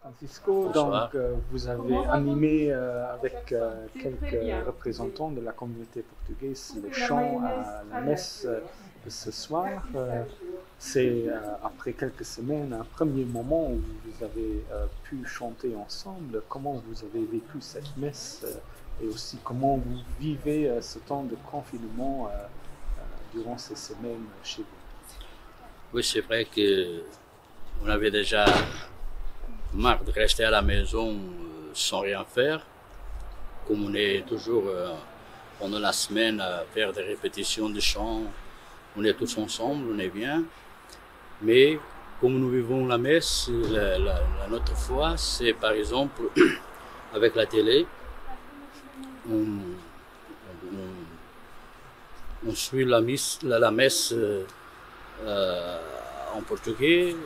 Francisco, Bonsoir. donc vous avez animé avec quelques représentants de la communauté portugaise le chant à la messe de ce soir. C'est après quelques semaines un premier moment où vous avez pu chanter ensemble. Comment vous avez vécu cette messe et aussi comment vous vivez ce temps de confinement durant ces semaines chez vous? Oui, c'est vrai que on avait déjà marre de rester à la maison sans rien faire. Comme on est toujours pendant la semaine à faire des répétitions de chants, on est tous ensemble, on est bien. Mais comme nous vivons la messe, notre foi, c'est par exemple avec la télé, on suit la messe en portugais,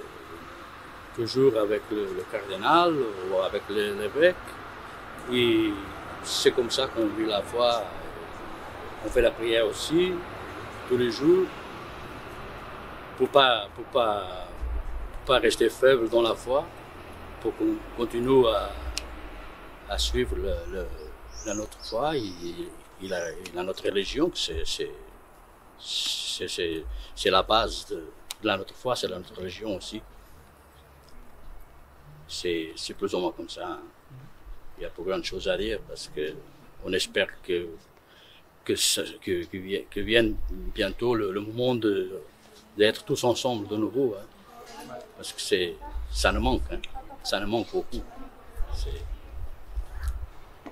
toujours avec le cardinal ou avec l'évêque. Et c'est comme ça qu'on vit la foi. On fait la prière aussi, tous les jours, pour pas rester faible dans la foi, pour qu'on continue à suivre notre foi et notre religion, c'est la base de notre foi, c'est notre religion aussi. C'est plus ou moins comme ça. Hein. Il y a pas grand chose à dire parce que on espère que vienne bientôt le moment d'être tous ensemble de nouveau. Hein. Parce que ça nous manque. Hein. Ça nous manque beaucoup.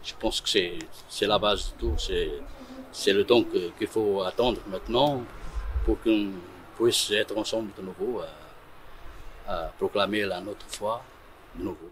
Je pense que c'est la base de tout. C'est le temps qu'il faut attendre maintenant pour qu'on puisse être ensemble de nouveau à proclamer notre foi de nouveau.